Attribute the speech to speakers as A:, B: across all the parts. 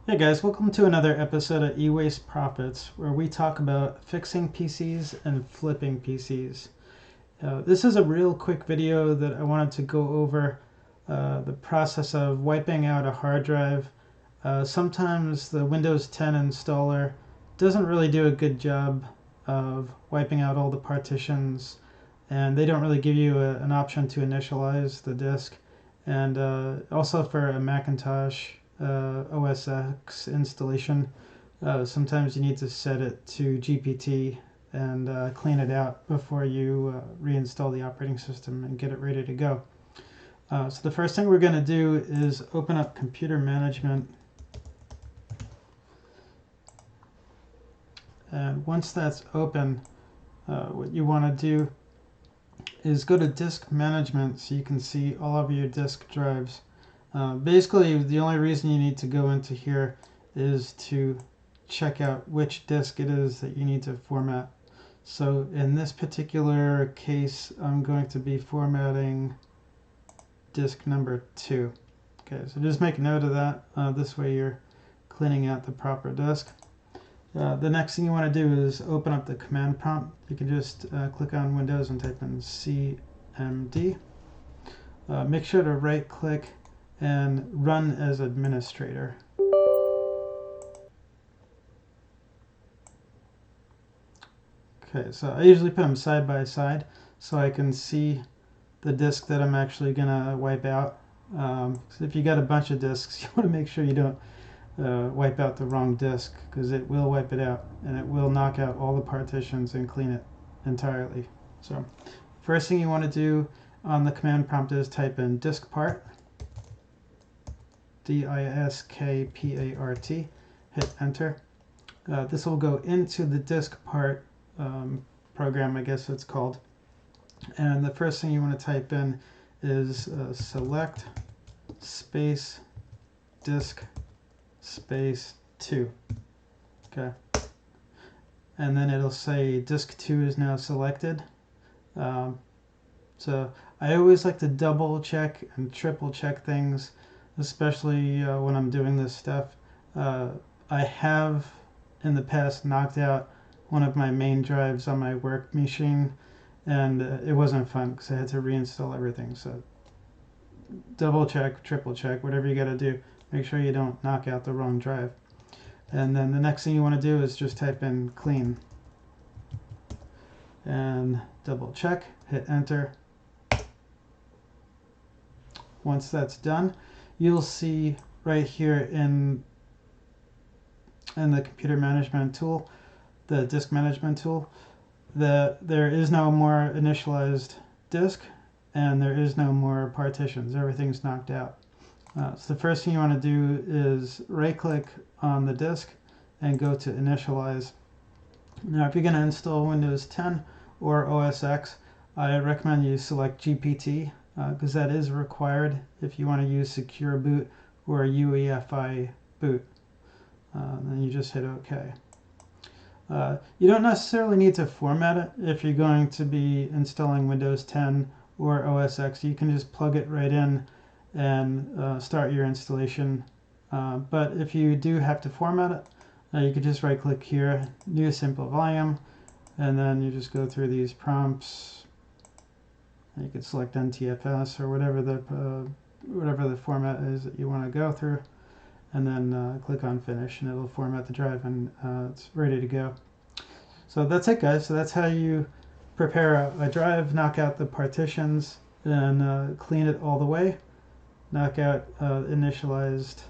A: Hey guys, welcome to another episode of E-Waste Profits, where we talk about fixing PCs and flipping PCs. This is a real quick video that I wanted to go over the process of wiping out a hard drive. Sometimes the Windows 10 installer doesn't really do a good job of wiping out all the partitions, and they don't really give you an option to initialize the disk. And also for a Macintosh OS X installation, sometimes you need to set it to GPT and clean it out before you reinstall the operating system and get it ready to go. So the first thing we're going to do is open up computer management. And once that's open, what you want to do is go to disk management so you can see all of your disk drives. Basically, the only reason you need to go into here is to check out which disk it is that you need to format. So in this particular case, I'm going to be formatting disk number 2. Okay, so just make a note of that. This way you're cleaning out the proper disk. The next thing you want to do is open up the command prompt. You can just click on Windows and type in CMD. Make sure to right click and run as administrator. Okay, so I usually put them side by side so I can see the disk that I'm actually going to wipe out. So if you got a bunch of disks, you want to make sure you don't wipe out the wrong disk, because it will wipe it out and it will knock out all the partitions and clean it entirely. So first thing you want to do on the command prompt is type in Diskpart, Diskpart, hit enter. This will go into the Diskpart program, I guess it's called. And the first thing you want to type in is select space disk space 2. Okay. And then it'll say disk 2 is now selected. So I always like to double check and triple check things, especially when I'm doing this stuff. I have in the past knocked out one of my main drives on my work machine, and it wasn't fun because I had to reinstall everything. So double check, triple check, whatever you got to do. Make sure you don't knock out the wrong drive. And then the next thing you want to do is just type in clean. And double check, hit enter. Once that's done, you'll see right here in the computer management tool, the disk management tool, that there is no more initialized disk and there is no more partitions. Everything's knocked out. So the first thing you want to do is right click on the disk and go to initialize. Now if you're going to install Windows 10 or OS X, I recommend you select GPT because that is required if you want to use secure boot or UEFI boot. Then you just hit OK. You don't necessarily need to format it if you're going to be installing Windows 10 or OS X. You can just plug it right in and start your installation. But if you do have to format it, you could just right click here, new simple volume, and then you just go through these prompts. You could select NTFS or whatever the format is that you want to go through, and then click on finish and it'll format the drive and it's ready to go. So that's it, guys. So that's how you prepare a drive, knock out the partitions, and clean it all the way, knock out initialized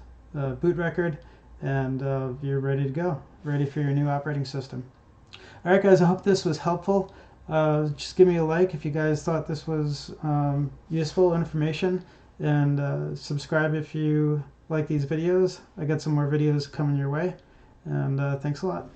A: boot record, and you're ready to go, ready for your new operating system. All right, guys, I hope this was helpful. Just give me a like if you guys thought this was useful information, and subscribe if you like these videos. I got some more videos coming your way, and thanks a lot.